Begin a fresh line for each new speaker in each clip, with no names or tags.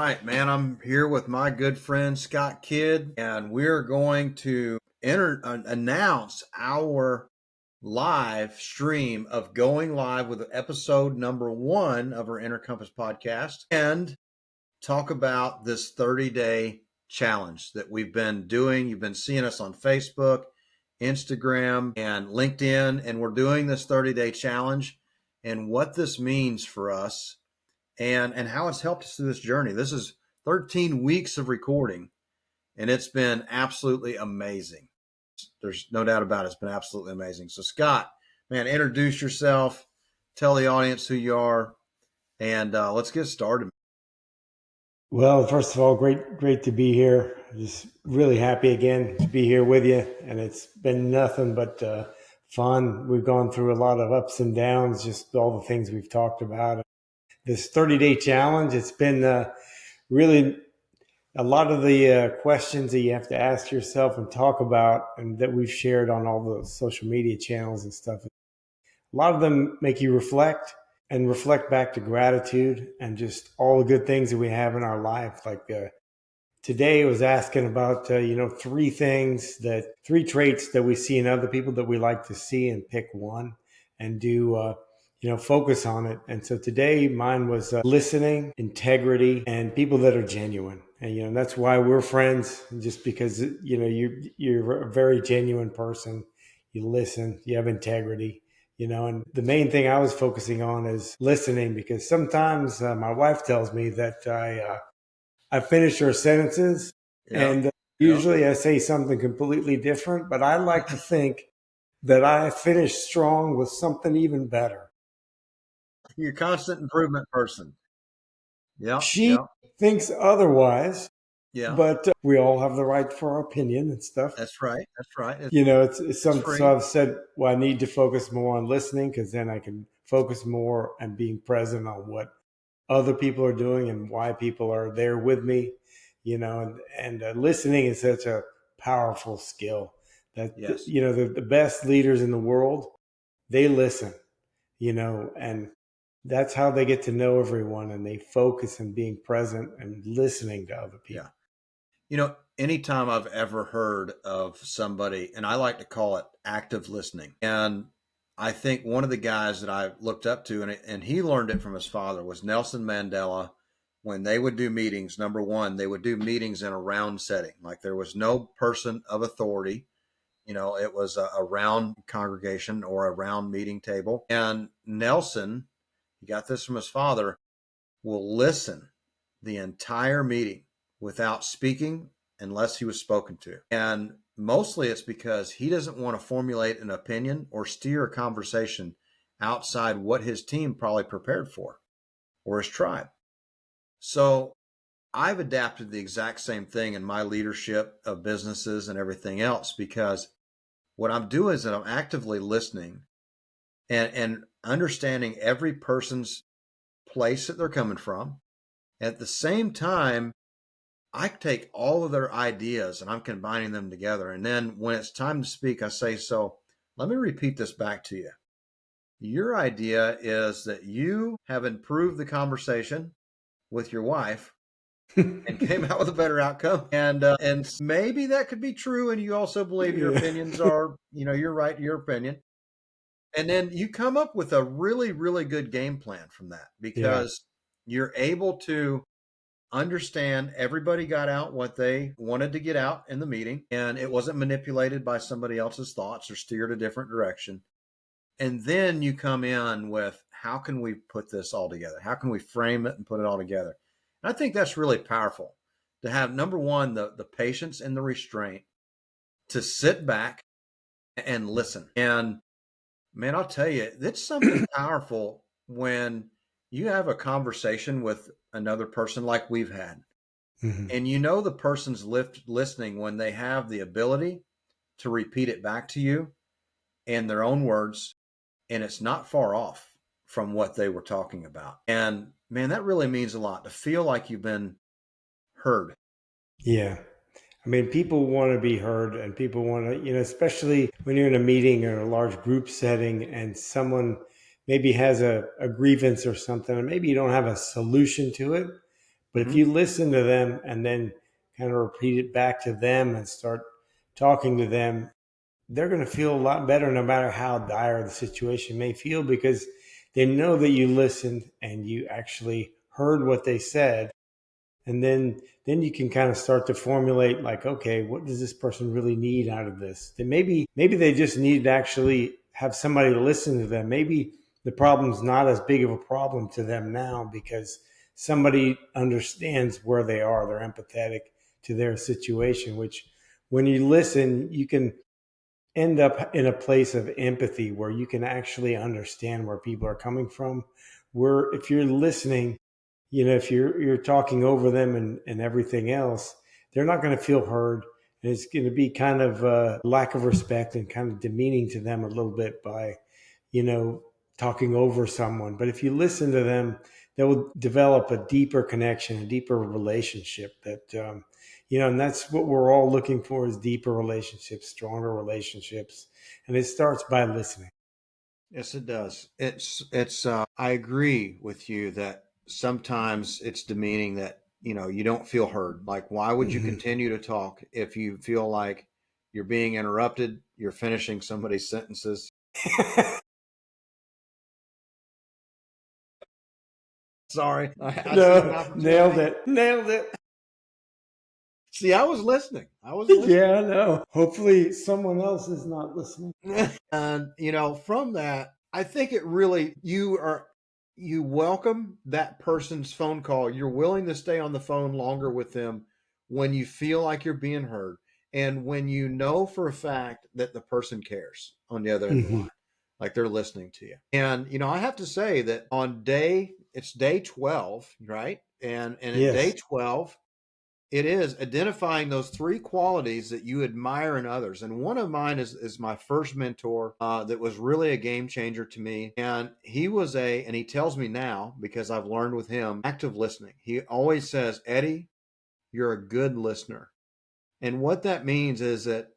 right, man. I'm here with my good friend Scott Kidd, and we're going to announce our live stream of going live with episode number 1 of our Inner Compass podcast and talk about this 30-day challenge that we've been doing. You've been seeing us on Facebook, Instagram, and LinkedIn, and we're doing this 30-day challenge and what this means for us and how it's helped us through this journey. This is 13 weeks of recording, and it's been absolutely amazing. There's no doubt about it. It's been absolutely amazing. So, Scott, man, introduce yourself, tell the audience who you are, and let's get started.
Well, first of all, great to be here. Just really happy again to be here with you, and it's been nothing but fun. We've gone through a lot of ups and downs, just all the things we've talked about. This 30-day challenge, it's been really a lot of the questions that you have to ask yourself and talk about, and that we've shared on all the social media channels and stuff. A lot of them make you reflect and reflect back to gratitude and just all the good things that we have in our life. Like today I was asking about, three traits that we see in other people that we like to see, and pick one and do, focus on it. And so today mine was listening, integrity, and people that are genuine. And, that's why we're friends, just because, you're a very genuine person. You listen, you have integrity. And the main thing I was focusing on is listening, because sometimes my wife tells me that I finish her sentences, and usually I say something completely different, but I like to think that I finish strong with something even better.
You're a constant improvement person.
She thinks otherwise,
Yeah.
but we all have the right for our opinion and stuff.
That's right. That's right.
So I've said, well, I need to focus more on listening, because then I can focus more and being present on what other people are doing and why people are there with me, and listening is such a powerful skill that,
Yes.
The best leaders in the world, they listen, and that's how they get to know everyone, and they focus on being present and listening to other people.
Yeah. Anytime I've ever heard of somebody, and I like to call it active listening, and I think one of the guys that I looked up to, and he learned it from his father, was Nelson Mandela. When they would do meetings, number one, they would do meetings in a round setting. Like there was no person of authority. It was a round congregation or a round meeting table. And Nelson, he got this from his father, will listen the entire meeting without speaking unless he was spoken to. And mostly it's because he doesn't want to formulate an opinion or steer a conversation outside what his team probably prepared for or his tribe. So I've adapted the exact same thing in my leadership of businesses and everything else, because what I'm doing is that I'm actively listening and understanding every person's place that they're coming from. At the same time, I take all of their ideas and I'm combining them together. And then when it's time to speak, I say, so let me repeat this back to you. Your idea is that you have improved the conversation with your wife and came out with a better outcome. And maybe that could be true. And you also believe your opinions are, you're right, your opinion. And then you come up with a really, really good game plan from that, because you're able to understand everybody got out what they wanted to get out in the meeting, and it wasn't manipulated by somebody else's thoughts or steered a different direction. And then you come in with, how can we put this all together? How can we frame it and put it all together? And I think that's really powerful, to have, number one, the patience and the restraint to sit back and listen. And man, I'll tell you, it's something powerful when you have a conversation with another person like we've had. Mm-hmm. And the person's listening when they have the ability to repeat it back to you in their own words, and it's not far off from what they were talking about. And man, that really means a lot, to feel like you've been heard.
Yeah. I mean, people want to be heard, and people want to, especially when you're in a meeting or a large group setting and someone maybe has a grievance or something, and maybe you don't have a solution to it, But if you listen to them and then kind of repeat it back to them and start talking to them, they're going to feel a lot better no matter how dire the situation may feel, because they know that you listened and you actually heard what they said. And then you can kind of start to formulate, like, okay, what does this person really need out of this? Then maybe they just need to actually have somebody to listen to them. Maybe the problem's not as big of a problem to them now because somebody understands where they are. They're empathetic to their situation, which when you listen, you can end up in a place of empathy where you can actually understand where people are coming from. Where if you're listening, if you're talking over them and everything else, they're not going to feel heard. And it's going to be kind of a lack of respect and kind of demeaning to them a little bit by, talking over someone. But if you listen to them, they will develop a deeper connection, a deeper relationship and that's what we're all looking for, is deeper relationships, stronger relationships. And it starts by listening.
Yes, it does. I agree with you that sometimes it's demeaning that, you don't feel heard. Like, why would you
Mm-hmm.
continue to talk if you feel like you're being interrupted, you're finishing somebody's sentences? Sorry, I see an
No,
opportunity.
nailed it.
See, I was listening. I was listening.
Yeah, no. Hopefully someone else is not listening.
And, from that, I think it really, you welcome that person's phone call. You're willing to stay on the phone longer with them when you feel like you're being heard and when you know for a fact that the person cares on the other end of the
Mm-hmm.
line, like they're listening to you. And, I have to say that it's day 12, right? And in day
Yes.
12, it is identifying those three qualities that you admire in others. And one of mine is my first mentor that was really a game changer to me. And and he tells me now, because I've learned with him, active listening. He always says, Eddie, you're a good listener. And what that means is that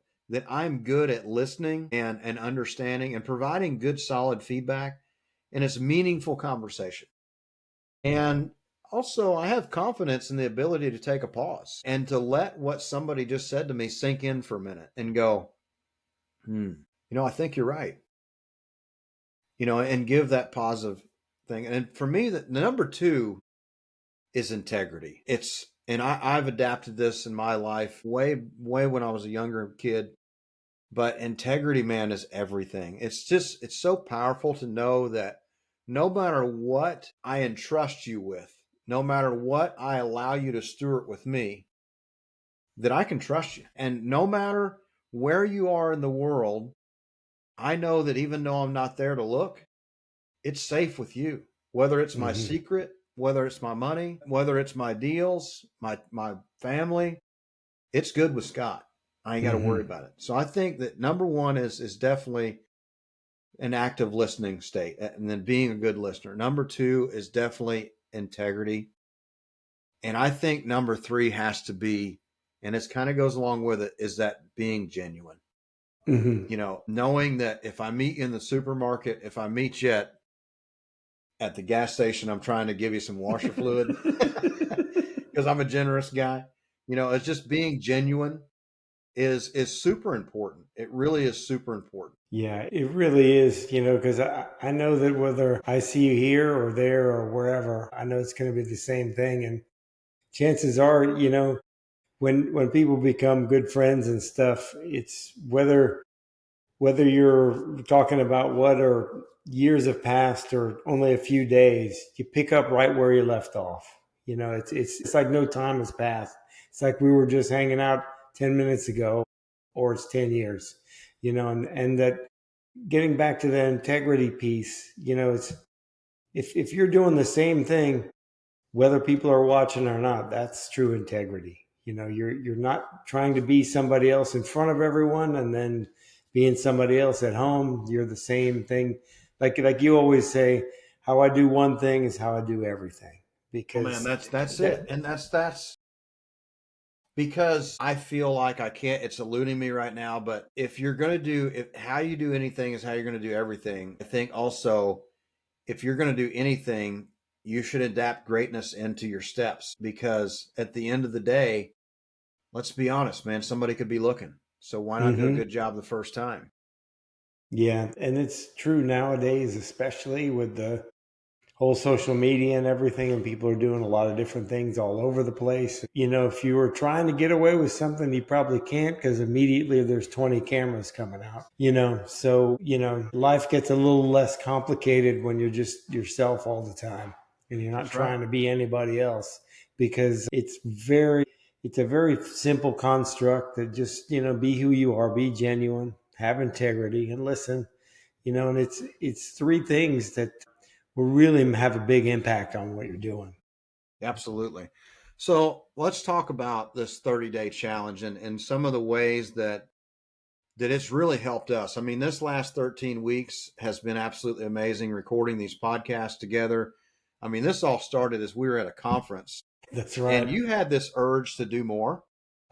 I'm good at listening and understanding and providing good, solid feedback. And it's meaningful conversation. And also, I have confidence in the ability to take a pause and to let what somebody just said to me sink in for a minute and go, I think you're right, and give that positive thing. And for me, the number two is integrity. I've adapted this in my life way, way when I was a younger kid. But integrity, man, is everything. It's so powerful to know that no matter what I entrust you with, no matter what I allow you to steward with me, that I can trust you. And no matter where you are in the world, I know that even though I'm not there to look, it's safe with you. Whether it's my
Mm-hmm.
secret, whether it's my money, whether it's my deals, my family, it's good with Scott. I ain't got to worry
Mm-hmm.
about it. So I think that number one is definitely an active listening state and then being a good listener. Number two is definitely integrity. And I think number three has to be, and it kind of goes along with it, is that being genuine.
Mm-hmm.
Knowing that if I meet you in the supermarket, if I meet you at the gas station, I'm trying to give you some washer fluid because I'm a generous guy. It's just being genuine is super important. It really is super important.
Yeah, it really is, because I know that whether I see you here or there or wherever, I know it's going to be the same thing. And chances are, when people become good friends and stuff, it's whether you're talking about what or years have passed or only a few days, you pick up right where you left off. It's like no time has passed. It's like we were just hanging out 10 minutes ago, or it's 10 years. And that, getting back to the integrity piece, it's, if you're doing the same thing, whether people are watching or not, that's true integrity. You're not trying to be somebody else in front of everyone and then being somebody else at home. You're the same thing. Like you always say, how I do one thing is how I do everything.
Oh man,
Because
that's it.
that
And that's because I feel like I can't, it's eluding me right now. But if you're going to if how you do anything is how you're going to do everything, I think also if you're going to do anything, you should adapt greatness into your steps, because at the end of the day, let's be honest, man, somebody could be looking. So why not do a
Hmm.
good job the first time?
Yeah, and it's true nowadays, especially with the whole social media and everything, and people are doing a lot of different things all over the place. If you were trying to get away with something, you probably can't, because immediately there's 20 cameras coming out. So life gets a little less complicated when you're just yourself all the time and you're not
That's right.
trying to be anybody else, because it's a very simple construct that just, be who you are, be genuine, have integrity, and listen. And it's three things that will really have a big impact on what you're doing.
Absolutely. So let's talk about this 30-day challenge, and some of the ways that it's really helped us. I mean, this last 13 weeks has been absolutely amazing, recording these podcasts together. I mean, this all started as we were at a conference,
That's
and
right.
you had this urge to do more.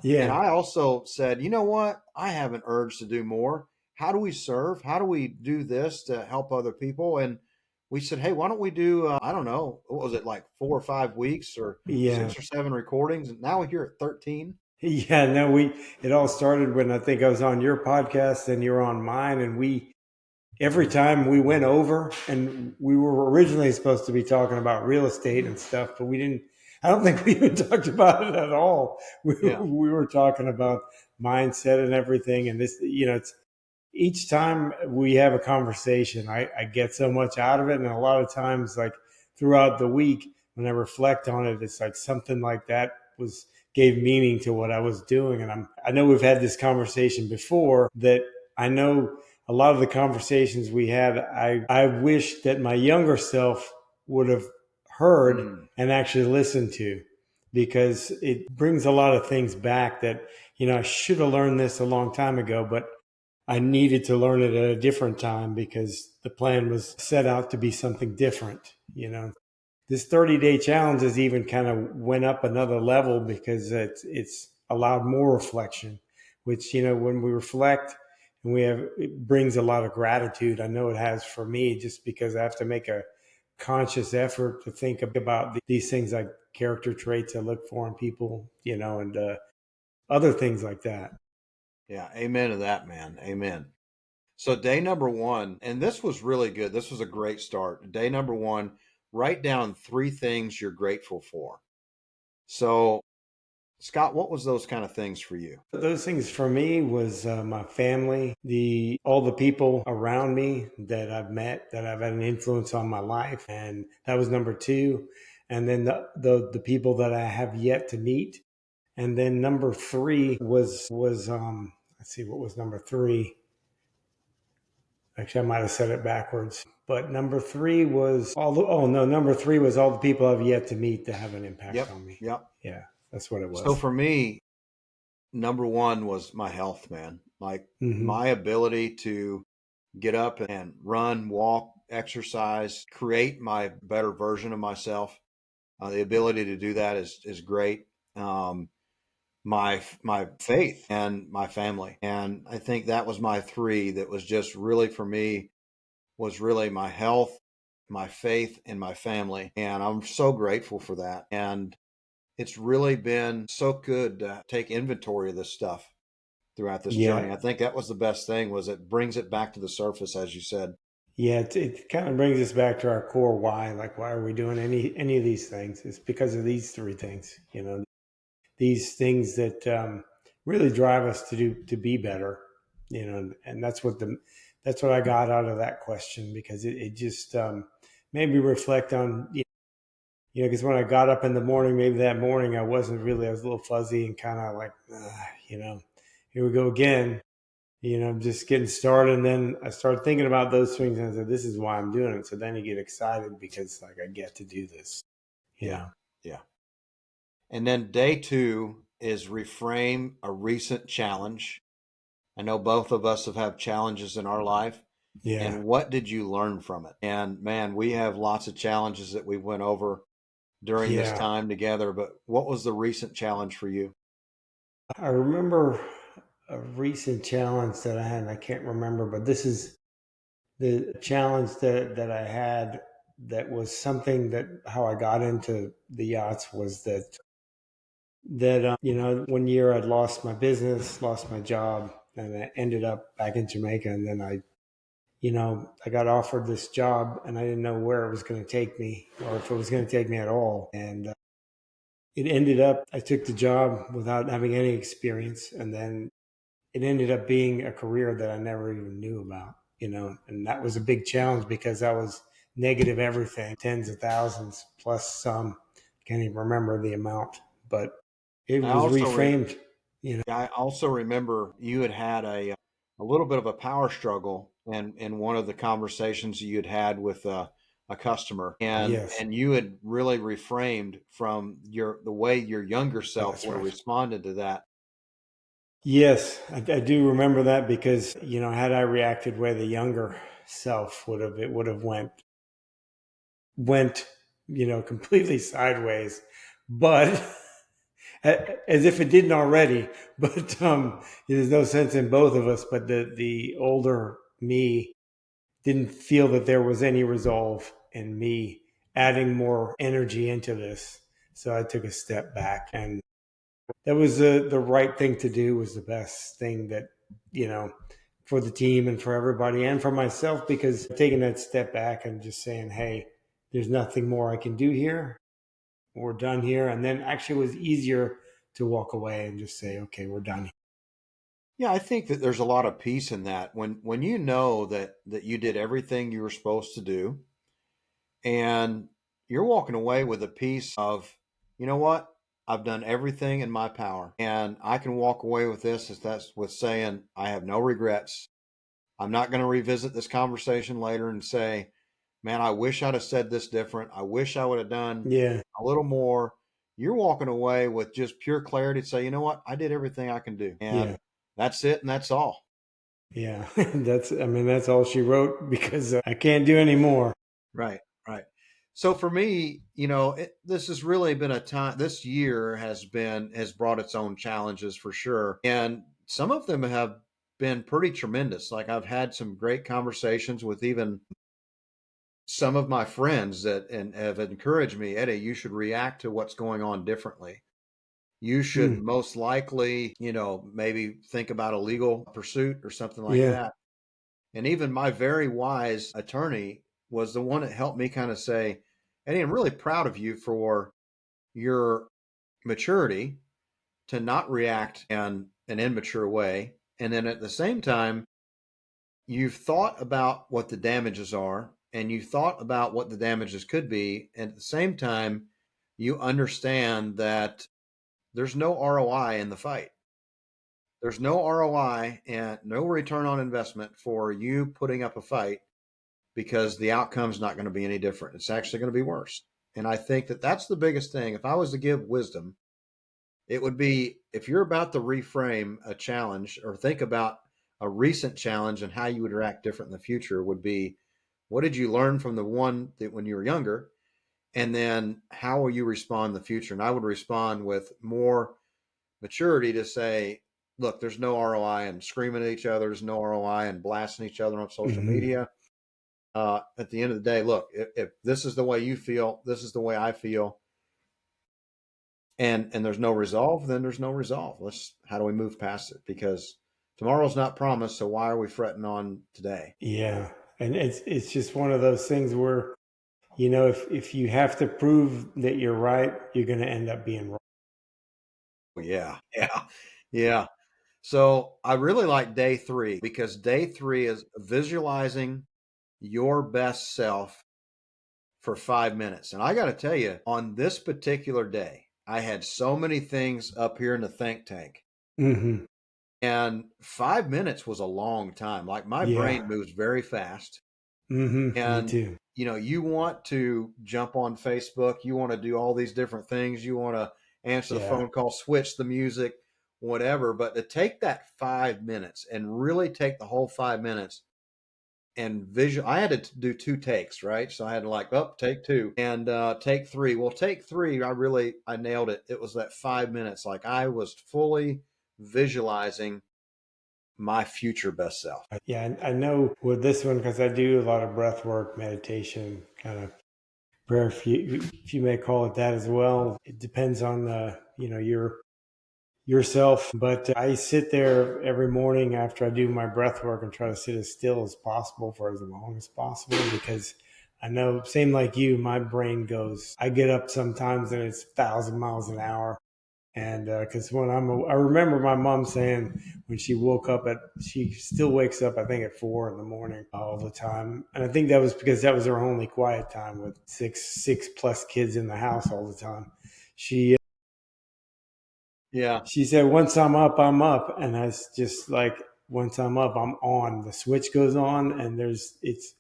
And
Yeah.
I also said, you know what? I have an urge to do more. How do we serve? How do we do this to help other people? And we said, hey, why don't we do, I don't know, what was it, like 4 or 5 weeks or
Yeah.
6 or 7 recordings? And now we're here at 13.
Yeah. No, it all started when I think I was on your podcast and you're on mine. And every time we went over, and we were originally supposed to be talking about real estate and stuff, but I don't think we even talked about it at all.
Yeah.
We were talking about mindset and everything. And this, it's each time we have a conversation, I get so much out of it. And a lot of times, like throughout the week, when I reflect on it, it's like something like that gave meaning to what I was doing. And I know we've had this conversation before, that I know a lot of the conversations we had, I wish that my younger self would have heard
Mm.
and actually listened to, because it brings a lot of things back that, I should have learned this a long time ago, but I needed to learn it at a different time because the plan was set out to be something different. This 30-day challenge has even kind of went up another level, because it's allowed more reflection, which, when we reflect and it brings a lot of gratitude. I know it has for me, just because I have to make a conscious effort to think about these things, like character traits I look for in people, and other things like that.
Yeah. Amen to that, man. Amen. So, day number one, and this was really good. This was a great start. Day number one, write down 3 things you're grateful for. So, Scott, what was those kind of things for you?
Those things for me was my family, all the people around me that I've met, that have had an influence on my life, and that was number two. And then the people that I have yet to meet. And then number three was let's see, what was number three? Actually, I might have said it backwards. But number three was oh no, number three was all the people I've yet to meet that have an impact
Yep.
on me.
Yep.
Yeah, that's what it
So,
was.
for me, number one was my health, man. Like
Hmm.
my ability to get up and run, walk, exercise, create my better version of myself. The ability to do that is great. Um, my faith and my family, and I think that was my three. That was just really for me, was really my health, my faith, and my family. And I'm so grateful for that. And it's really been so good to take inventory of this stuff throughout this
Yeah.
journey. I think that was the best thing, was it brings it back to the surface, as you said.
Yeah, it kind of brings us back to our core why. Like, why are we doing any of these things? It's because of these three things. These things that really drive us to be better. And that's what I got out of that question, because it just made me reflect on, because when I got up in the morning, maybe that morning I was a little fuzzy and kind of like, here we go again. Just getting started. And then I started thinking about those things, and I said, this is why I'm doing it. So then you get excited, because like, I get to do this, you
Yeah.
know?
Yeah. And then day two is reframe a recent challenge. I know both of us have had challenges in our life.
Yeah.
And what did you learn from it? And man, we have lots of challenges that we went over during this
Yeah.
time together. But what was the recent challenge for you?
I remember a recent challenge that I had, and I can't remember, but this is the challenge that I had. that was something that how I got into the yachts was that you know, one year I'd lost my business, lost my job, and I ended up back in Jamaica. And then you know, I got offered this job, and I didn't know where it was going to take me, or if it was going to take me at all. And it ended up I took the job without having any experience, and then it ended up being a career that I never even knew about. You know, and that was a big challenge because I was negative everything, tens of thousands plus some. Can't even remember the amount, but it
I
was
also
reframed. You know,
I also remember you had had a little bit of a power struggle in one of the conversations you had with a customer,
yes,
and you had really reframed from the way your younger self
that's
would have
right.
responded to that.
Yes, I do remember that because you know, had I reacted where the younger self would have, it would have went you know, completely sideways. But as if it didn't already. But there's no sense in both of us. But the older me didn't feel that there was any resolve in me adding more energy into this, so I took a step back, and that was the right thing to do. Was the best thing that you know, for the team and for everybody and for myself, because taking that step back and just saying, hey, there's nothing more I can do here, we're done here. And then actually it was easier to walk away and just say, okay, we're done.
Yeah, I think that there's a lot of peace in that when you know that you did everything you were supposed to do, and you're walking away with a piece of, you know what, I've done everything in my power, and I can walk away with this as that's with saying I have no regrets. I'm not going to revisit this conversation later and say, man, I wish I'd have said this different. I wish I would have done
Yeah.
a little more. You're walking away with just pure clarity to say, you know what, I did everything I can do, and
Yeah.
that's it, and that's all.
Yeah. I mean, that's all she wrote because I can't do any more.
Right, right. So for me, this has really been a time. This year has brought its own challenges for sure, and some of them have been pretty tremendous. Like I've had some great conversations with even some of my friends that and have encouraged me, Eddie, you should react to what's going on differently. You should
Hmm.
most likely, maybe think about a legal pursuit or something like
Yeah.
that. And even my very wise attorney was the one that helped me kind of say, Eddie, I'm really proud of you for your maturity to not react in an immature way. And then at the same time, you've thought about what the damages are and you thought about what the damages could be. And at the same time, you understand that there's no ROI in the fight. There's no ROI and no return on investment for you putting up a fight because the outcome's not going to be any different. It's actually going to be worse. And I think that that's the biggest thing. If I was to give wisdom, it would be if you're about to reframe a challenge or think about a recent challenge and how you would react different in the future, would be what did you learn from the one that when you were younger? And then how will you respond in the future? And I would respond with more maturity to say, look, there's no ROI in screaming at each other. There's no ROI in blasting each other on social
Hmm.
media. At the end of the day, look, if this is the way you feel, this is the way I feel, and there's no resolve, then there's no resolve. How do we move past it? Because tomorrow's not promised, so why are we fretting on today?
Yeah. And it's just one of those things where, you know, if you have to prove that you're right, you're going to end up being wrong.
Yeah, yeah, yeah. So I really like day three because day three is visualizing your best self for 5 minutes. And I got to tell you, on this particular day, I had so many things up here in the think tank.
Hmm.
And 5 minutes was a long time. Like my
Yeah.
brain moves very fast.
Me
And,
too.
you want to jump on Facebook, you want to do all these different things, you want to answer the
Yeah.
phone call, switch the music, whatever. But to take that 5 minutes and really take the whole 5 minutes and visual, I had to do two takes, right? So I had to like, oh, take two and take three. Well, take three, I nailed it. It was that 5 minutes. Like I was fully visualizing my future best self.
Yeah. I know with this one, because I do a lot of breath work, meditation, kind of prayer, if you may call it that as well. It depends on yourself. But I sit there every morning after I do my breath work and try to sit as still as possible for as long as possible, because I know, same like you, my brain goes, I get up sometimes and it's 1,000 miles an hour. And because I remember my mom saying when she woke up she still wakes up, I think, at 4 in the morning all the time. And I think that was because that was her only quiet time with six plus kids in the house all the time. She
Yeah.
she said, once I'm up, I'm up. And I was just like, once I'm up, I'm on. The switch goes on and it's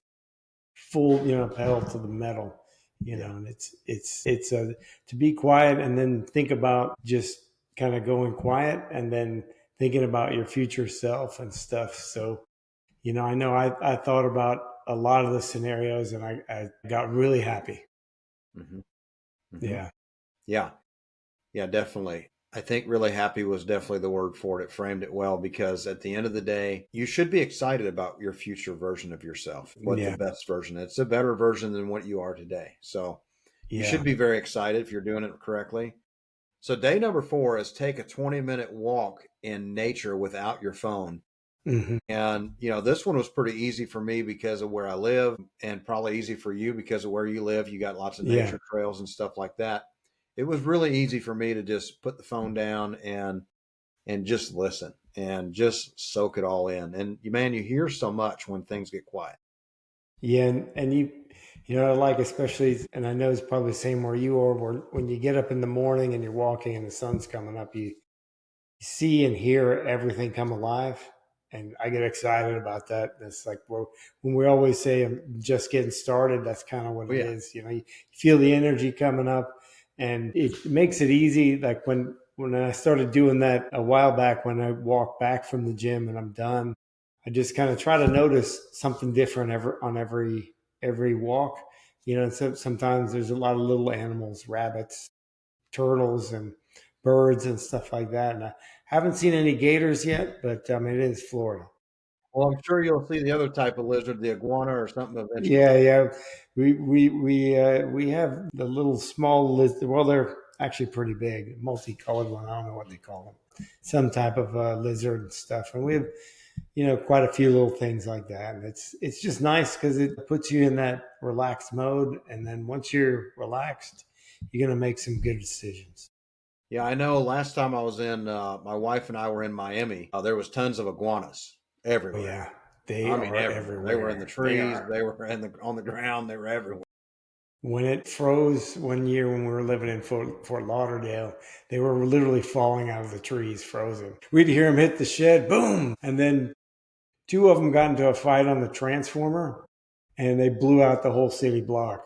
full, pedal to the metal,
Yeah.
and it's to be quiet and then think about just kind of going quiet and then thinking about your future self and stuff. So, I know I thought about a lot of the scenarios and I got really happy.
Hmm. Hmm.
Yeah.
Yeah. Yeah, definitely. I think really happy was definitely the word for it. It framed it well because at the end of the day, you should be excited about your future version of yourself, what the
Yeah.
best version. It's a better version than what you are today. So you should
Yeah.
be very excited if you're doing it correctly. So day number 4 is take a 20-minute walk in nature without your phone.
Hmm.
And this one was pretty easy for me because of where I live, and probably easy for you because of where you live. You got lots of
Yeah.
nature trails and stuff like that. It was really easy for me to just put the phone down and just listen and just soak it all in. And man, you hear so much when things get quiet.
Yeah. And like, especially, and I know it's probably the same where you are, where when you get up in the morning and you're walking and the sun's coming up, you see and hear everything come alive. And I get excited about that. That's like when we always say I'm just getting started, that's kind of what
Oh
it
yeah.
is. You feel the energy coming up and it makes it easy. Like when I started doing that a while back, when I walk back from the gym and I'm done, I just kind of try to notice something different on every walk. So sometimes there's a lot of little animals, rabbits, turtles, and birds and stuff like that. And I haven't seen any gators yet, but it is Florida.
Well, I'm sure you'll see the other type of lizard, the iguana or something eventually.
Yeah, yeah. We have the little small lizard. Well, they're actually pretty big, multicolored one. I don't know what they call them. Some type of lizard and stuff. And we have quite a few little things like that. And it's just nice because it puts you in that relaxed mode. And then once you're relaxed, you're gonna make some good decisions.
Yeah, I know. Last time I was in, my wife and I were in Miami. There was tons of iguanas
Oh
everywhere.
yeah, they
I mean,
are
everywhere. They were in the
everywhere. They
trees.
are.
They were on the ground. They were everywhere.
When it froze one year when we were living in Fort Lauderdale, they were literally falling out of the trees, frozen. We'd hear them hit the shed, boom, and then two of them got into a fight on the transformer, and they blew out the whole city block.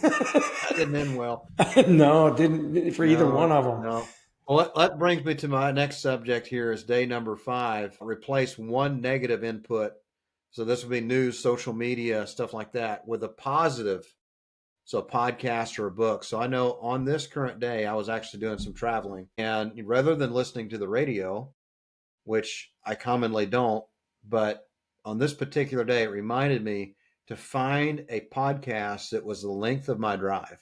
That didn't end well.
No, it didn't for either
No,
one of them.
no. Well, that brings me to my next subject here is day number 5. Replace one negative input. So this would be news, social media, stuff like that, with a positive. So a podcast or a book. So I know on this current day, I was actually doing some traveling, and rather than listening to the radio, which I commonly don't, but on this particular day, it reminded me to find a podcast that was the length of my drive.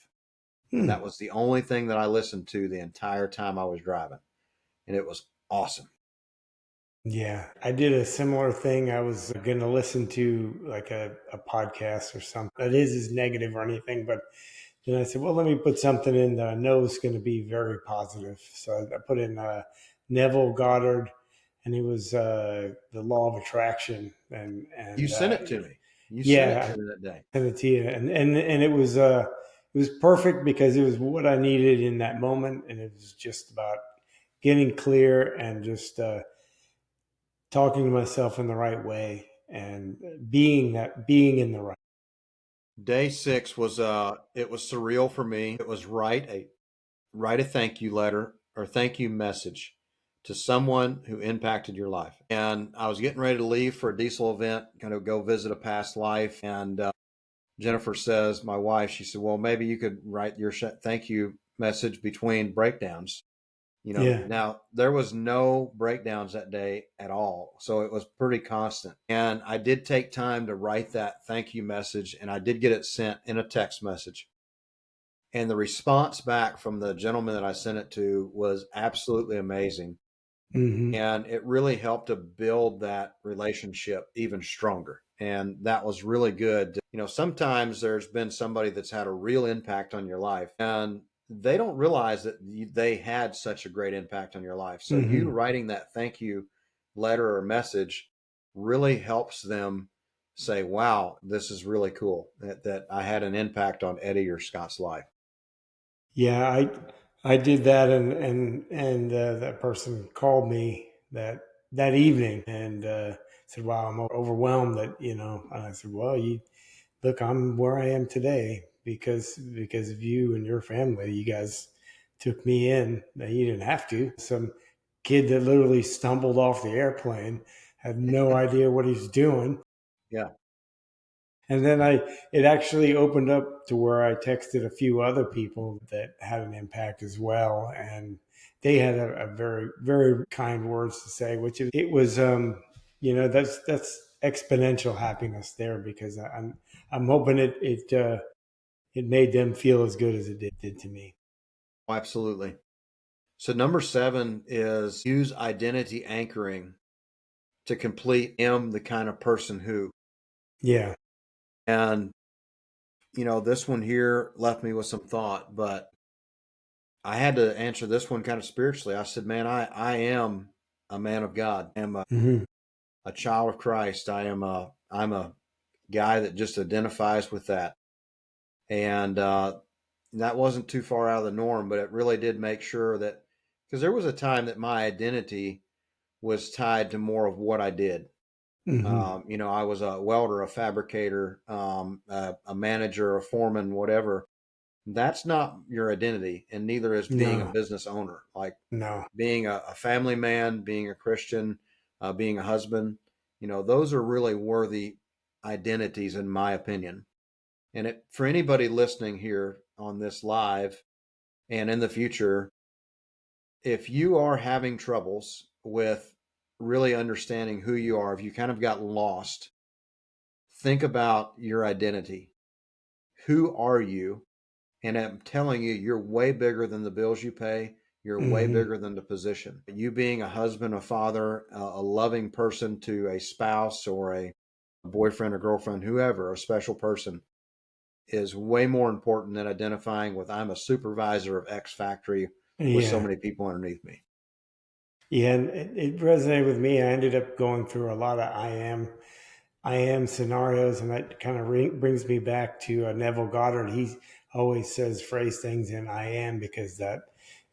And
Hmm.
that was the only thing that I listened to the entire time I was driving. And it was awesome.
Yeah, I did a similar thing. I was going to listen to like a podcast or something that is negative or anything, but then I said, well, let me put something in that I know is going to be very positive. So I put in Neville Goddard, and he was the law of attraction,
You
and
sent it to me. You sent it
yeah,
to me that day.
I sent it to you, and it was perfect because it was what I needed in that moment, and it was just about getting clear and just talking to myself in the right way and being in the right.
Day 6 was it was surreal for me. It was write a thank you letter or thank you message to someone who impacted your life. And I was getting ready to leave for a diesel event, going to go visit a past life. And Jennifer says, my wife, she said, well, maybe you could write your thank you message between breakdowns.
Yeah.
Now there was no breakdowns that day at all. So it was pretty constant. And I did take time to write that thank you message, and I did get it sent in a text message. And the response back from the gentleman that I sent it to was absolutely amazing.
Hmm.
And it really helped to build that relationship even stronger. And that was really good. Sometimes there's been somebody that's had a real impact on your life, and they don't realize that they had such a great impact on your life. So you
Hmm.
writing that thank you letter or message really helps them say, wow, this is really cool that I had an impact on Eddie or Scott's life.
Yeah, I did that, and that person called me that evening and said, "Wow, I'm overwhelmed that And I said, "Well, you look, I'm where I am today because of you and your family. You guys took me in. Now, you didn't have to. Some kid that literally stumbled off the airplane, had no idea what he's doing."
Yeah.
And then it actually opened up to where I texted a few other people that had an impact as well. And they had a very, very kind words to say, which it was, that's exponential happiness there because I'm hoping it made them feel as good as it did to me.
Absolutely. So number 7 is use identity anchoring to complete am the kind of person who.
Yeah.
And this one here left me with some thought, but I had to answer this one kind of spiritually. I said, man, I am a man of God. I am
Hmm.
a child of Christ. I'm a guy that just identifies with that. And that wasn't too far out of the norm, but it really did make sure that, because there was a time that my identity was tied to more of what I did.
Hmm.
I was a welder, a fabricator, a manager, a foreman, whatever. That's not your identity, and neither is being a
No,
business owner. Like
no.
being a family man, being a Christian, being a husband, those are really worthy identities, in my opinion. And for anybody listening here on this live and in the future, if you are having troubles with really understanding who you are, if you kind of got lost, think about your identity. Who are you? And I'm telling you, you're way bigger than the bills you pay. You're way
Hmm.
bigger than the position. You being a husband, a father, a loving person to a spouse or a boyfriend or girlfriend, whoever, a special person, is way more important than identifying with I'm a supervisor of X factory with so
Yeah.
many people underneath me.
Yeah, and it resonated with me. I ended up going through a lot of I am scenarios, and that kind of brings me back to Neville Goddard. He always says phrase things in I am because that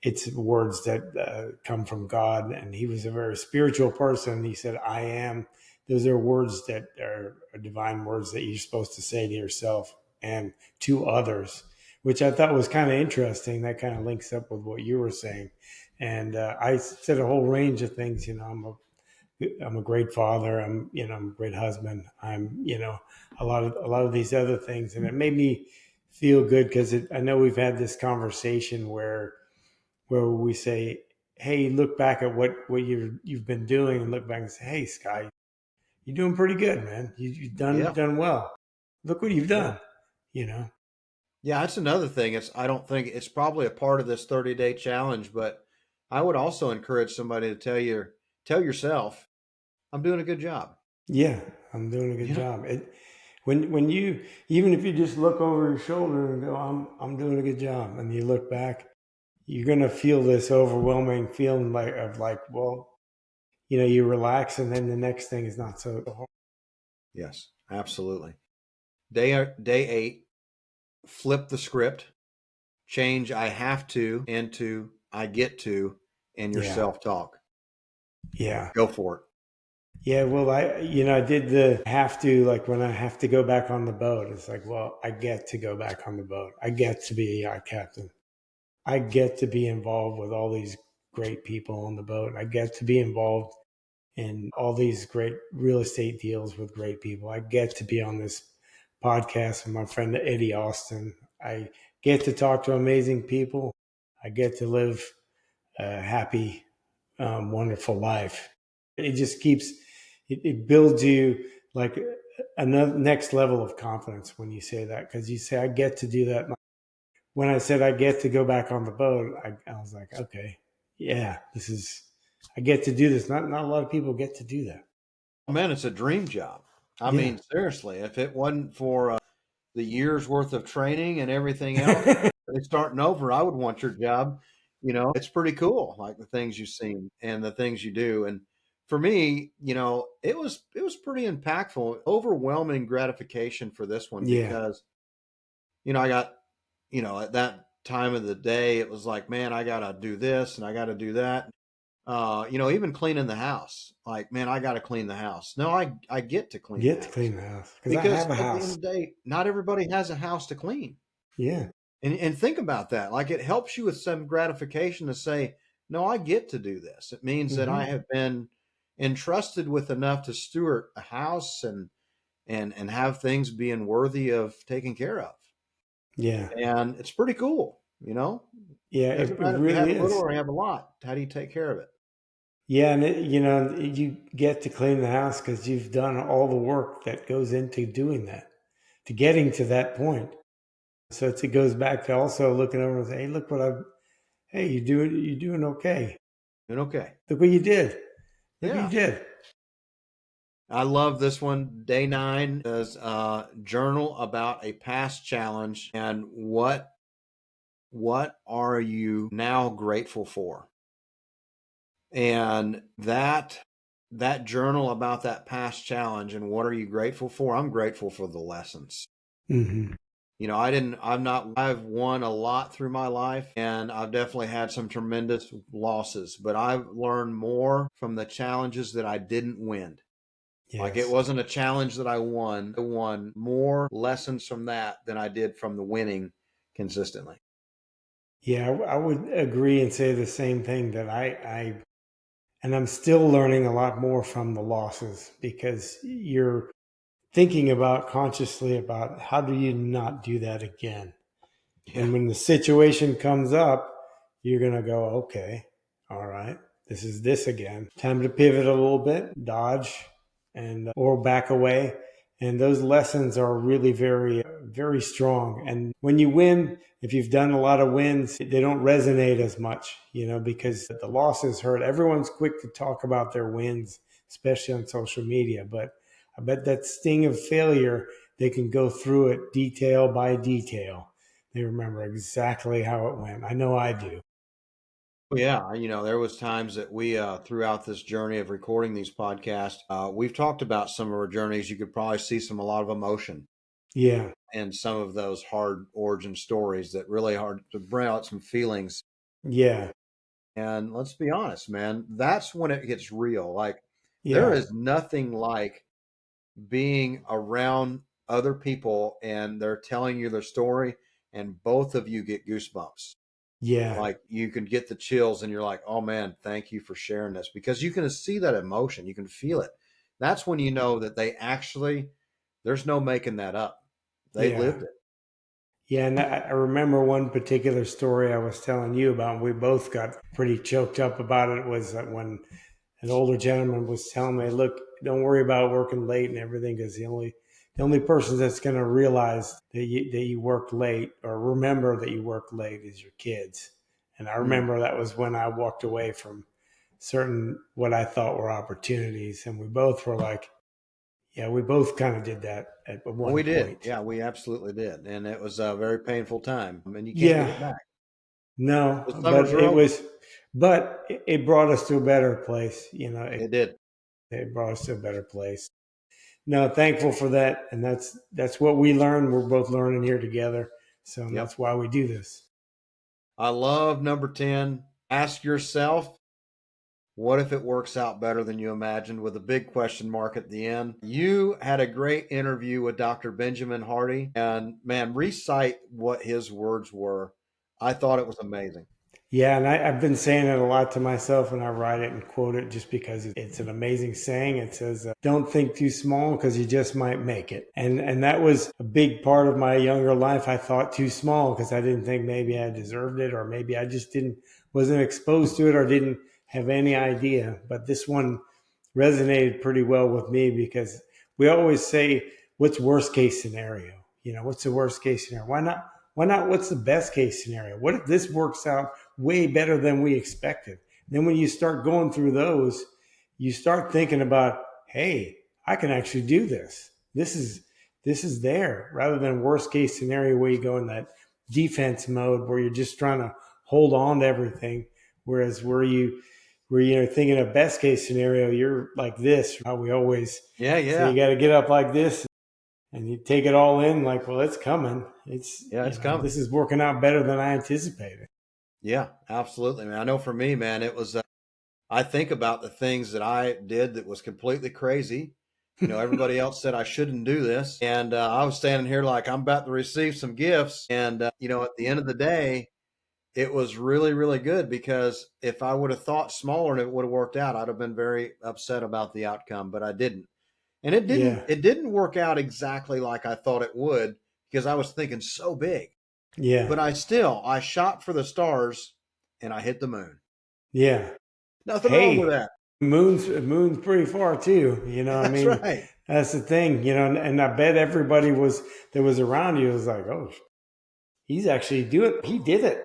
it's words that come from God, and he was a very spiritual person. He said I am. Those are words that are divine words that you're supposed to say to yourself and to others, which I thought was kind of interesting. That kind of links up with what you were saying. And I said a whole range of things. I'm a great father. I'm a great husband. I'm, a lot of these other things, and it made me feel good because I know we've had this conversation where we say, "Hey, look back at what you've been doing, and look back and say, hey, Sky, you're doing pretty good, man. You've
Yeah.
done well. Look what you've
Yeah.
done." You know,
Yeah. That's another thing. I don't think it's probably a part of this 30-day challenge, but I would also encourage somebody to tell yourself, I'm doing a good job.
yeah, I'm doing a good
You know,
job. When you even if you just look over your shoulder and go, I'm doing a good job, and you look back, you're gonna feel this overwhelming feeling well, you relax, and then the next thing is not so hard.
yes, absolutely. Day 8, flip the script, change I have to into I get to in your
Yeah,
self-talk.
yeah,
Go for it.
yeah. Well, I did the have to, like when I have to go back on the boat. It's like, well, I get to go back on the boat. I get to be a yacht captain. I get to be involved with all these great people on the boat. I get to be involved in all these great real estate deals with great people. I get to be on this podcast with my friend Eddie Austin. I get to talk to amazing people. I get to live a happy, wonderful life. It just keeps, it builds you like another next level of confidence when you say that, because you say, I get to do that. When I said I get to go back on the boat, I was like, okay, yeah, I get to do this. Not a lot of people get to do that.
Man, it's a dream job. I
Yeah.
mean, seriously, if it wasn't for the year's worth of training and everything else, it's starting over, I would want your job. It's pretty cool, like the things you've seen and the things you do. And for me, it was pretty impactful, overwhelming gratification for this one
Yeah.
because, I got, at that time of the day, it was like, man, I got to do this and I got to do that. Even cleaning the house, like, man, I got to clean the house. No, I get to clean the
Get to
house
clean the house because I
because
have a
at the end
house.
of the day, not everybody has a house to clean.
Yeah.
And think about that. Like it helps you with some gratification to say, no, I get to do this. It means that I
Hmm.
have been entrusted with enough to steward a house and have things being worthy of taking care of.
Yeah.
And it's pretty cool, you know?
Yeah.
It doesn't
It
matter if you
really
have little
is.
or you have a lot. How do you take care of it?
Yeah. And you get to clean the house because you've done all the work that goes into doing that, to getting to that point. So it goes back to also looking over and say, hey, look what I've, hey, you're doing okay.
And okay.
Look what you did. Look what you
Yeah.
did.
I love this one. Day 9 is journal about a past challenge and what are you now grateful for? And that journal about that past challenge and what are you grateful for? I'm grateful for the lessons.
Hmm.
I've won a lot through my life and I've definitely had some tremendous losses, but I've learned more from the challenges that I didn't win. Like it
Yes.
wasn't a challenge that I won. I won more lessons from that than I did from the winning consistently.
Yeah, I would agree and say the same thing that and I'm still learning a lot more from the losses because you're thinking about consciously about how do you not do that again.
Yeah.
And when the situation comes up, you're going to go, okay, all right, this is this again. Time to pivot a little bit, dodge, and or back away. And those lessons are really very, very strong. And when you win, if you've done a lot of wins, they don't resonate as much, because the losses hurt. Everyone's quick to talk about their wins, especially on social media. But I bet that sting of failure, they can go through it detail by detail. They remember exactly how it went. I know I do.
Yeah, there was times that we throughout this journey of recording these podcasts, we've talked about some of our journeys. You could probably see a lot of emotion
Yeah.
in some of those hard origin stories that really hard to bring out some feelings.
Yeah.
And let's be honest, man, that's when it gets real. Like there
Yeah.
is nothing like being around other people and they're telling you their story and both of you get goosebumps.
Yeah.
Like you can get the chills and you're like, oh man, thank you for sharing this because you can see that emotion. You can feel it. That's when you know that there's no making that up. They
Yeah.
lived it.
Yeah. And I remember one particular story I was telling you about. And we both got pretty choked up about it. Was that when an older gentleman was telling me, look, don't worry about working late and everything because the only person that's going to realize that you worked late or remember that you worked late is your kids. And I
Mm.
remember that was when I walked away from certain what I thought were opportunities. And we both were like, yeah, we both kind of did that at one
We did.
point.
Yeah, we absolutely did. And it was a very painful time. I mean, you can't get
Yeah,
it back.
no,
The summers are over.
but it brought us to a better place. It,
It did.
it brought us to a better place. No, thankful for that. And that's what we learned. We're both learning here together. So
Yep.
that's why we do this.
I love number 10. Ask yourself, what if it works out better than you imagined with a big question mark at the end? You had a great interview with Dr. Benjamin Hardy, and man, recite what his words were. I thought it was amazing.
Yeah, and I've been saying it a lot to myself, and I write it and quote it just because it's an amazing saying. It says, "Don't think too small because you just might make it." And that was a big part of my younger life. I thought too small because I didn't think maybe I deserved it, or maybe I just didn't wasn't exposed to it or didn't have any idea. But this one resonated pretty well with me because we always say, what's worst case scenario? What's the worst case scenario? Why not? Why not? What's the best case scenario? What if this works out way better than we expected? And then when you start going through those, you start thinking about, hey, I can actually do this. This is there, rather than worst case scenario where you go in that defense mode where you're just trying to hold on to everything. Whereas where you're thinking of best case scenario, you're like this. How we always say you got to get up like this, and you take it all in. Like, well, it's coming. It's
coming.
This is working out better than I anticipated.
Yeah, absolutely, man. I know for me, man, it was. I think about the things that I did that was completely crazy. Everybody else said I shouldn't do this, and I was standing here like I'm about to receive some gifts. And at the end of the day, it was really, really good, because if I would have thought smaller and it would have worked out, I'd have been very upset about the outcome, but I didn't. And it didn't.
Yeah.
It didn't work out exactly like I thought it would, because I was thinking so big.
Yeah.
But I shot for the stars, and I hit the moon.
Yeah.
Nothing wrong with that.
Moon's pretty far too.
That's right.
That's the thing. And I bet everybody that was around you was like, oh, he's actually doing. He did it.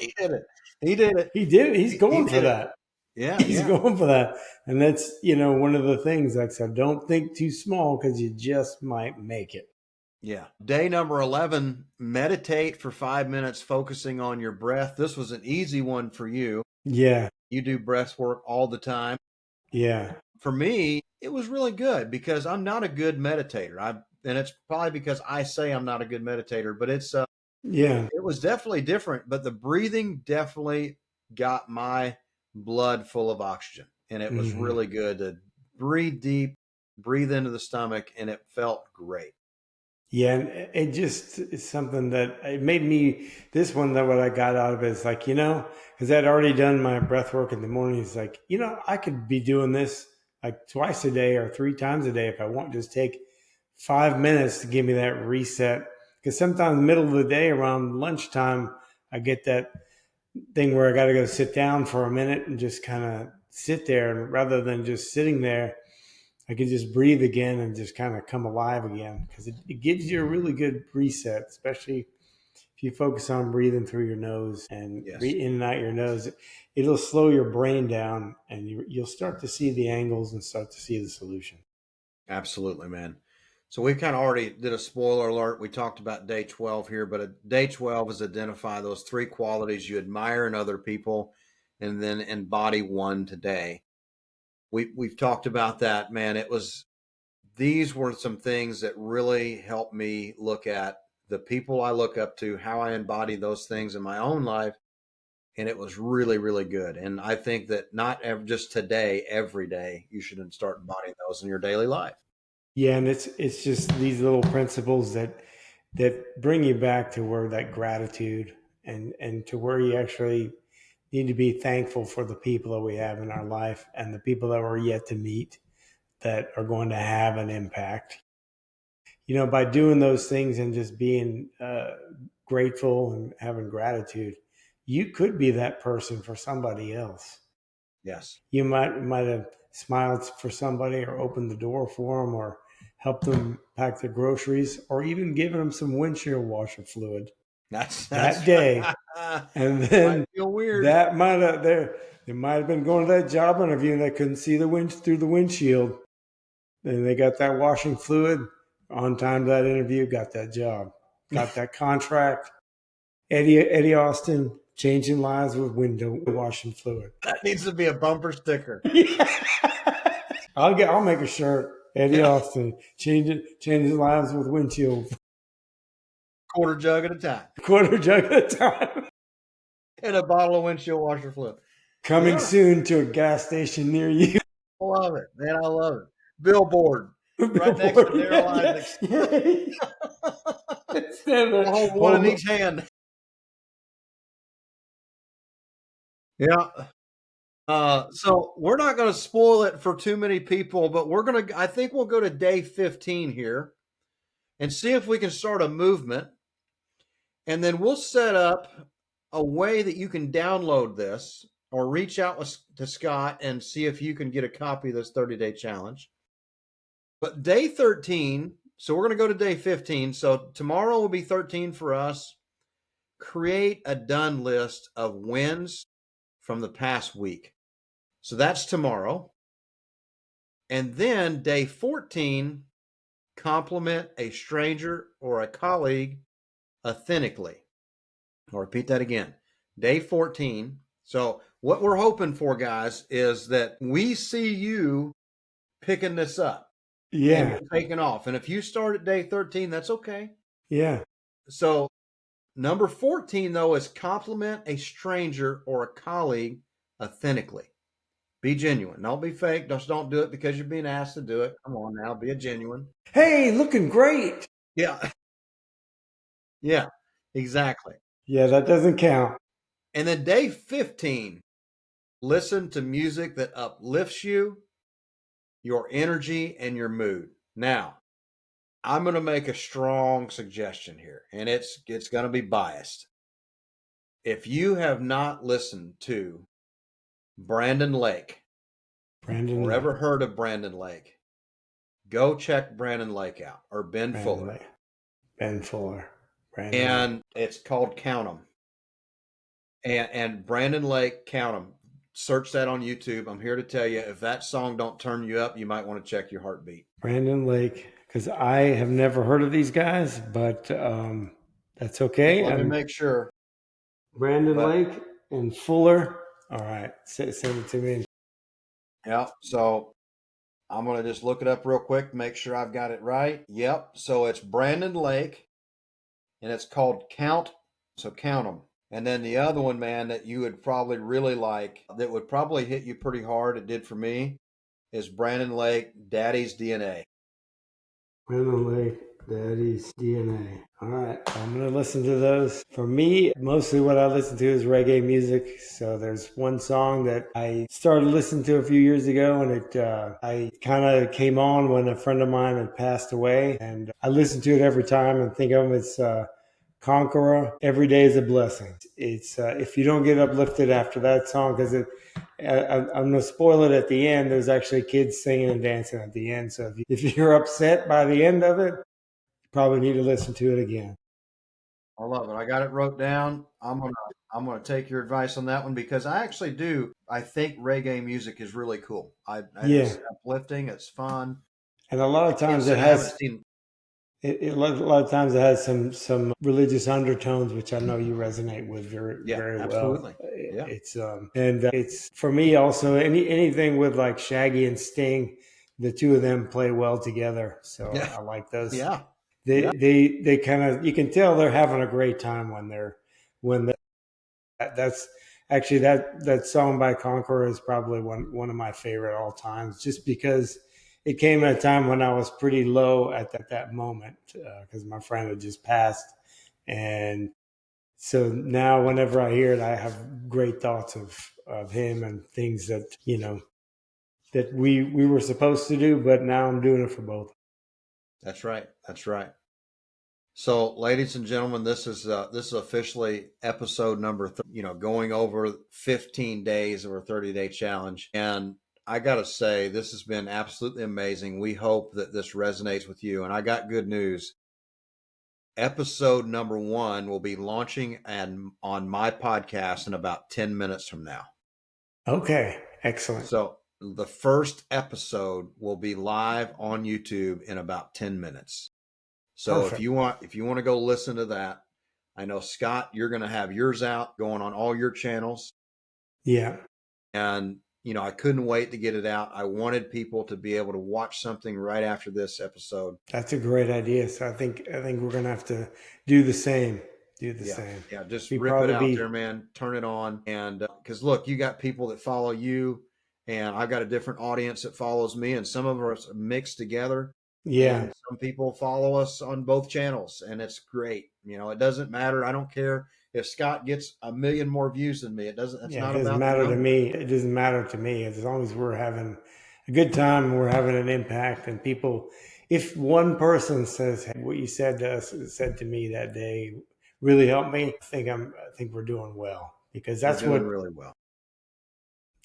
He did it. He did it.
He did it. He's going for that.
Yeah,
he's going for that. And that's one of the things. Like I said, don't think too small, because you just might make it.
Yeah. Day number 11, meditate for 5 minutes, focusing on your breath. This was an easy one for you.
Yeah.
You do breath work all the time.
Yeah.
For me, it was really good, because I'm not a good meditator. And it's probably because I say I'm not a good meditator, but it's it was definitely different. But the breathing definitely got my blood full of oxygen, and it was really good to breathe deep, breathe into the stomach, and it felt great.
Yeah, and it just is something that it made me, this one, that what I got out of it is like, because I'd already done my breath work in the morning. It's like, I could be doing this like twice a day or 3 times a day if I want. Just take 5 minutes to give me that reset. Because sometimes in the middle of the day around lunchtime, I get that thing where I got to go sit down for a minute and just kind of sit there. And rather than just sitting there, I could just breathe again and just kind of come alive again, because it gives you a really good reset, especially if you focus on breathing through your nose and in and out your nose. It'll slow your brain down, and you'll start to see the angles and start to see the solution.
Absolutely, man. So we kind of already did a spoiler alert. We talked about day 12 here, but day 12 is identify those 3 qualities you admire in other people, and then embody one today. We've talked about that, man. These were some things that really helped me look at the people I look up to, how I embody those things in my own life. And it was really, really good. And I think that not just today, every day, you should start embodying those in your daily life.
Yeah. And it's just these little principles that bring you back to where that gratitude and to where you actually need to be thankful for the people that we have in our life and the people that we're yet to meet that are going to have an impact. By doing those things and just being grateful and having gratitude, you could be that person for somebody else.
Yes.
You might have smiled for somebody, or opened the door for them, or helped them pack their groceries, or even given them some windshield washer fluid.
That's
that day. And then
might feel weird.
That might have they might have been going to that job interview and they couldn't see the wind through the windshield. And they got that washing fluid on time to that interview, got that job, got that contract. Eddie Austin, changing lives with window washing fluid.
That needs to be a bumper sticker.
I'll make a shirt. Eddie Austin, changing lives with windshield.
Quarter jug at a time.
Quarter jug at a time.
And a bottle of windshield washer fluid.
Coming soon to a gas station near you.
I love it, man. I love it. Billboard. Right next to Daryl Isaacs.
We'll
hold one in each hand. Yeah. So we're not going to spoil it for too many people, but I think we'll go to day 15 here and see if we can start a movement. And then we'll set up a way that you can download this or reach out to Scott and see if you can get a copy of this 30-day challenge. But day 13, so we're going to go to day 15. So tomorrow will be 13 for us. Create a done list of wins from the past week. So that's tomorrow. And then day 14, compliment a stranger or a colleague authentically. I'll repeat that again. Day 14. So what we're hoping for, guys, is that we see you picking this up.
Yeah.
And you're taking off. And if you start at day 13, that's okay.
Yeah.
So number 14, though, is compliment a stranger or a colleague authentically. Be genuine. Don't be fake. Just don't do it because you're being asked to do it. Come on now. Be a genuine.
Hey, looking great.
Yeah. Yeah, exactly.
Yeah, that doesn't count.
And then day 15, listen to music that uplifts you, your energy, and your mood. Now, I'm going to make a strong suggestion here, and it's going to be biased. If you have not listened to Brandon Lake, or ever heard of Brandon Lake, go check Brandon Lake out, or Ben Fuller.
Ben Fuller.
And it's called Count 'Em. And Brandon Lake, Count 'Em. Search that on YouTube. I'm here to tell you, if that song don't turn you up, you might want to check your heartbeat.
Brandon Lake, because I have never heard of these guys, but that's okay.
Let me make sure.
Brandon Lake and Fuller. All right, send it to me.
Yeah, so I'm going to just look it up real quick, make sure I've got it right. Yep, so it's Brandon Lake, and it's called Count, so Count 'Em. And then the other one, man, that you would probably really like, that would probably hit you pretty hard, it did for me, is Brandon Lake, Daddy's DNA.
Brandon Lake, Daddy's DNA. All right, I'm going to listen to those. For me, mostly what I listen to is reggae music. So there's one song that I started listening to a few years ago, and I kind of came on when a friend of mine had passed away, and I listen to it every time and think of him. It's Conqueror, Every Day is a Blessing. It's if you don't get uplifted after that song, because I'm going to spoil it at the end. There's actually kids singing and dancing at the end. So if you're upset by the end of it, you probably need to listen to it again.
I love it. I got it wrote down. I'm gonna take your advice on that one, because I actually do. I think reggae music is really cool. It's uplifting. It's fun.
And a lot of times it has. A lot of times it has some religious undertones, which I know you resonate with very
absolutely.
well. Yeah. It's for me also anything with like Shaggy and Sting, the two of them play well together. So I like those.
Yeah.
They kind of, you can tell they're having a great time that's actually that song by Conqueror is probably one of my favorite all times, just because it came at a time when I was pretty low at that moment, because my friend had just passed. And so now whenever I hear it, I have great thoughts of him and things that, that we were supposed to do, but now I'm doing it for both.
That's right. That's right. So, ladies and gentlemen, this is officially episode number, going over 15 days of our 30-day challenge. And I got to say, this has been absolutely amazing. We hope that this resonates with you. And I got good news. Episode number 1 will be launching on my podcast in about 10 minutes from now. Okay, excellent. So the first episode will be live on YouTube in about 10 minutes. So Perfect. if you want to go listen to that, I know, Scott, you're going to have yours out, going on all your channels. Yeah. And I couldn't wait to get it out. I wanted people to be able to watch something right after this episode. That's a great idea. So I think we're going to have to do the same. Yeah, just rip it out there, man. Turn it on. And because look, you got people that follow you, and I've got a different audience that follows me, and some of us mixed together. Yeah. And some people follow us on both channels, and it's great. It doesn't matter. I don't care if Scott gets 1 million more views than me. It doesn't matter to me. It doesn't matter to me. As long as we're having a good time and we're having an impact, and people, if one person says what you said to us, said to me that day,
really helped me. I think we're doing well because
We're doing really well.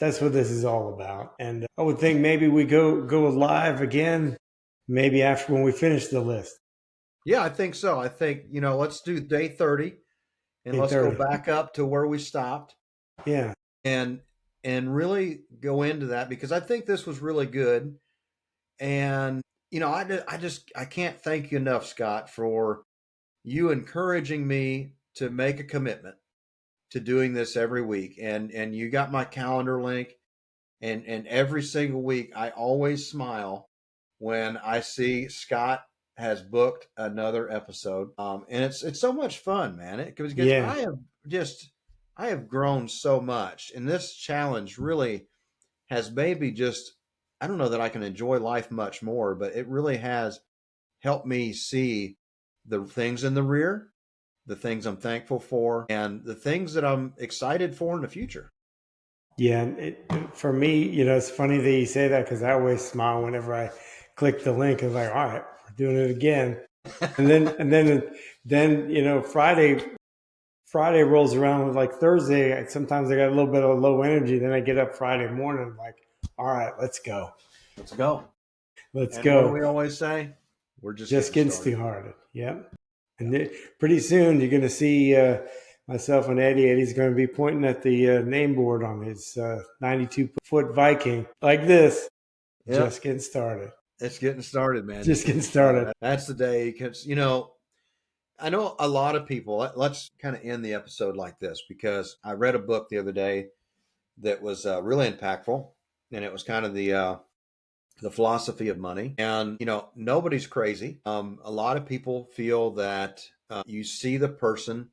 that's what this is all about. And I would think maybe we go live again, maybe after when we finish the list.
Yeah, I think so. I think, let's do day 30 and let's go
8:30.
back up to where we stopped
Yeah.
and really go into that because I think this was really good. And I can't thank you enough, Scott, for you encouraging me to make a commitment to doing this every week. And you got my calendar link, and every single week I always smile when I see Scott has booked another episode. And it's so much fun, man. Because
Yeah.
I have grown so much, and this challenge really has made me just, I don't know that I can enjoy life much more, but it really has helped me see the things in the rear, the things I'm thankful for, and the things that I'm excited for in the future.
Yeah. For me, it's funny that you say that because I always smile whenever I click the link. It's like, all right, we're doing it again. And then Friday rolls around with like Thursday. Sometimes I got a little bit of low energy. Then I get up Friday morning, like, all right, let's go.
Let's go.
Let's
And what do
go.
we always say? We're
Just
getting
getting started. Yep. And pretty soon you're going to see myself and Eddie. Eddie's going to be pointing at the name board on his 92-foot Viking like this.
Yep.
Just getting started.
It's getting started, man.
Just getting started.
That's the day because, I know a lot of people. Let's kind of end the episode like this because I read a book the other day that was really impactful, and it was kind of the philosophy of money. And nobody's crazy. A lot of people feel that you see the person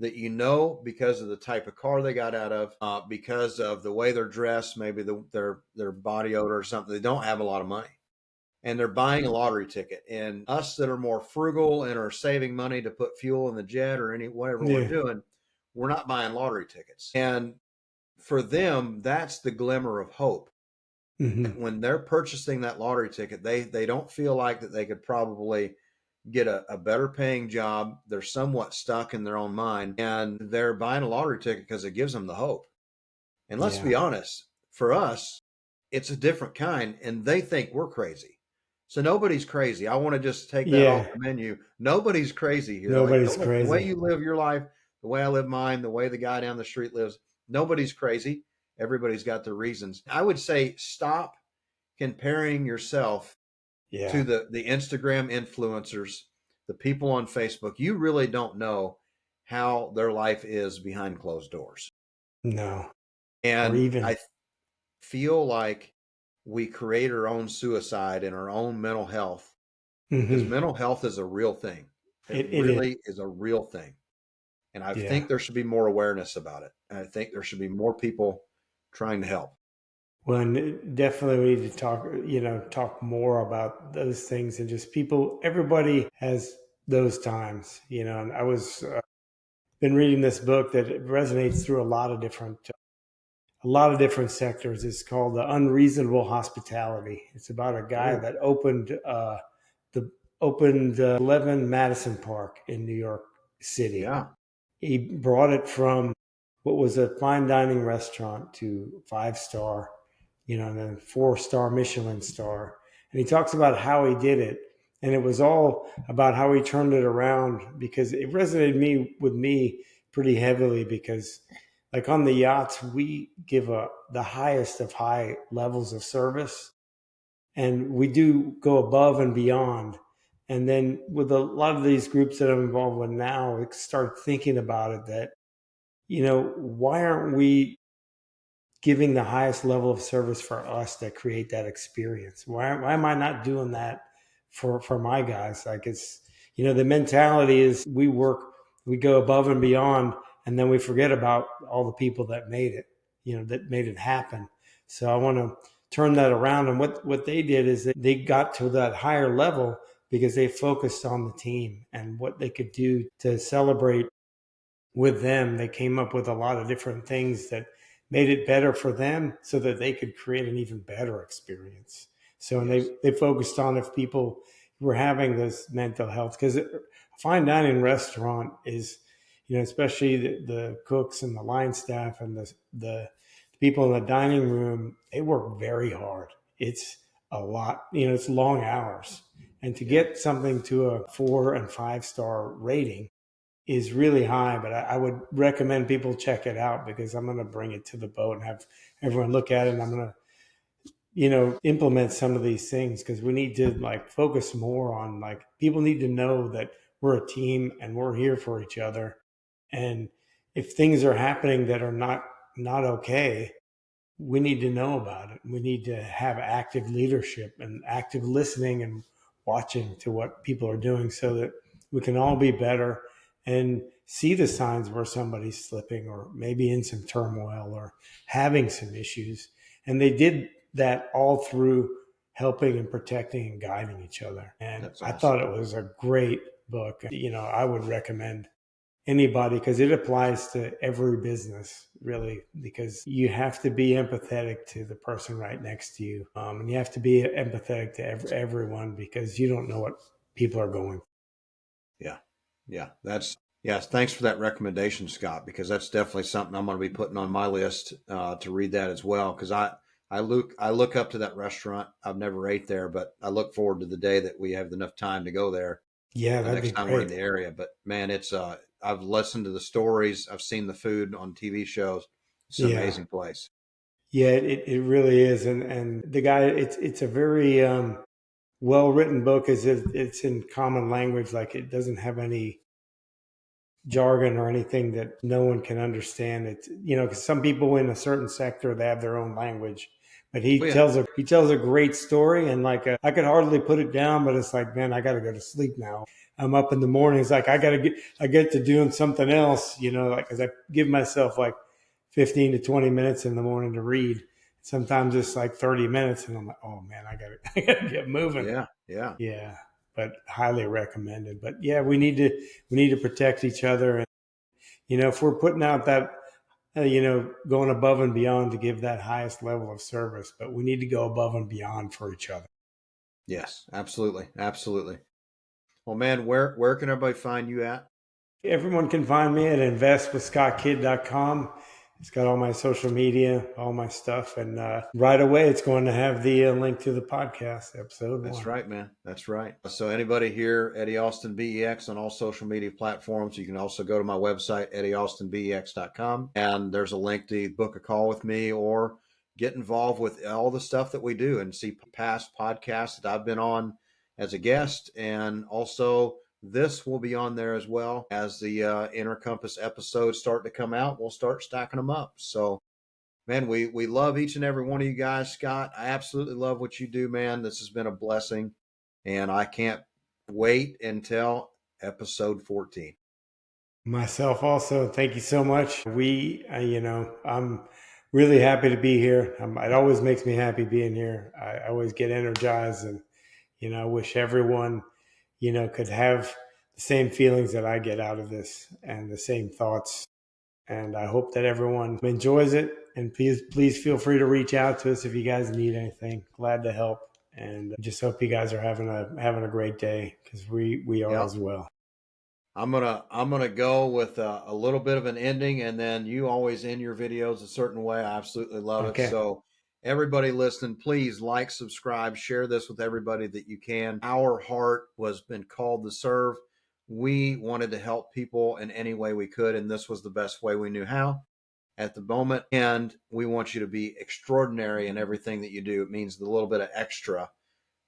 that because of the type of car they got out of, because of the way they're dressed, maybe their body odor or something. They don't have a lot of money, and they're buying a lottery ticket. And us that are more frugal and are saving money to put fuel in the jet or whatever we're doing, we're not buying lottery tickets. And for them, that's the glimmer of hope.
Mm-hmm.
When they're purchasing that lottery ticket, they don't feel like that they could probably get a better paying job. They're somewhat stuck in their own mind, and they're buying a lottery ticket because it gives them the hope. And let's be honest, for us, it's a different kind, and they think we're crazy. So nobody's crazy. I want to just take that off the menu. Nobody's crazy here.
Nobody's crazy.
The way you live your life, the way I live mine, the way the guy down the street lives, nobody's crazy. Everybody's got their reasons. I would say stop comparing yourself to the Instagram influencers, the people on Facebook. You really don't know how their life is behind closed doors.
No.
And I feel like we create our own suicide and our own mental health, because mental health is a real thing. It really is a real thing. And I think there should be more awareness about it. And I think there should be more people trying to help.
Well, and definitely we need to talk more about those things, and just everybody has those times, and I was been reading this book that resonates through a lot of different sectors. It's called The Unreasonable Hospitality. It's about a guy that opened 11 Madison Park in New York City.
Yeah.
He brought it from what was a fine dining restaurant to 5-star, and then 4-star Michelin star. And he talks about how he did it. And it was all about how he turned it around, because it resonated with me pretty heavily, because like on the yachts, we give the highest of high levels of service, and we do go above and beyond. And then with a lot of these groups that I'm involved with now, I start thinking about it that, why aren't we giving the highest level of service for us that create that experience? Why am I not doing that for my guys? Like, it's, the mentality is we go above and beyond, and then we forget about all the people that made it, that made it happen. So I want to turn that around. And what they did is that they got to that higher level because they focused on the team and what they could do to celebrate with them. They came up with a lot of different things that made it better for them so that they could create an even better experience. So, and they focused on if people were having this mental health, because a fine dining restaurant is, especially the cooks and the line staff and the people in the dining room, they work very hard. It's a lot, it's long hours. And to
Yeah.
get something to a 4 and 5-star rating is really high, but I would recommend people check it out because I'm going to bring it to the boat and have everyone look at it. And I'm going to, implement some of these things because we need to like focus more on like people need to know that we're a team and we're here for each other. And if things are happening that are not okay, we need to know about it. We need to have active leadership and active listening and watching to what people are doing so that we can all be better and see the signs where somebody's slipping or maybe in some turmoil or having some issues. And they did that all through helping and protecting and guiding each other. And
That's
I
awesome.
thought it was a great book. I would recommend anybody because it applies to every business really because you have to be empathetic to the person right next to you, and you have to be empathetic to everyone because you don't know what people are going.
Yeah. Yeah. Yes. Thanks for that recommendation, Scott, because that's definitely something I'm going to be putting on my list to read that as well. Because I look up to that restaurant. I've never ate there, but I look forward to the day that we have enough time to go there
Yeah, that'd be
next time we're in
great.
the area. But man, I've listened to the stories, I've seen the food on TV shows. It's an
Yeah,
amazing place.
yeah, it really is. And the guy, it's a very well written book as if it's in common language, like it doesn't have any jargon or anything that no one can understand. It's because some people in a certain sector they have their own language, but
Oh yeah.
he tells a great story, and like I could hardly put it down, but it's like, man, I got to go to sleep now. I'm up in the morning. It's like I get to doing something else, like because I give myself like 15 to 20 minutes in the morning to read. Sometimes it's like 30 minutes, and I'm like, oh man, I gotta get moving.
Yeah. Yeah.
Yeah, but highly recommended. But yeah, we need to protect each other, and if we're putting out that, going above and beyond to give that highest level of service, but we need to go above and beyond for each other.
Yes. Absolutely. Absolutely. Well, man, where can everybody find you at?
Everyone can find me at investwithscottkid.com. It's got all my social media, all my stuff, and right away it's going to have the link to the podcast, episode
That's
1.
right, man. That's right. So anybody here, Eddie Austin BEX on all social media platforms. You can also go to my website, eddieaustinbex.com, and there's a link to book a call with me or get involved with all the stuff that we do and see past podcasts that I've been on as a guest. And also this will be on there as well as the Inner Compass episodes start to come out. We'll start stacking them up. So man, we love each and every one of you guys, Scott. I absolutely love what you do, man. This has been a blessing, and I can't wait until episode 14.
Myself also, thank you so much. I'm really happy to be here. It always makes me happy being here. I always get energized, and I wish everyone, could have the same feelings that I get out of this and the same thoughts. And I hope that everyone enjoys it. And please feel free to reach out to us if you guys need anything. Glad to help. And just hope you guys are having a great day because we are
Yep.
as well.
I'm gonna go with a little bit of an ending, and then you always end your videos a certain way. I absolutely love it.
Okay.
So everybody listening, please like, subscribe, share this with everybody that you can. Our heart was been called to serve. We wanted to help people in any way we could, and this was the best way we knew how at the moment. And we want you to be extraordinary in everything that you do. It means the little bit of extra.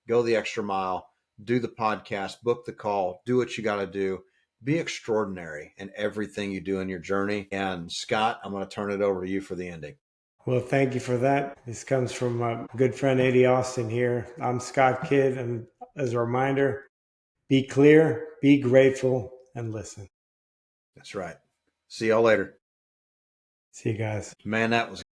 Go the extra mile, do the podcast, book the call, do what you got to do. Be extraordinary in everything you do in your journey. And Scott, I'm going to turn it over to you for the ending.
Well, thank you for that. This comes from my good friend Eddie Austin here. I'm Scott Kidd, and as a reminder, be clear, be grateful, and listen.
That's right. See y'all later.
See you guys.
Man, that was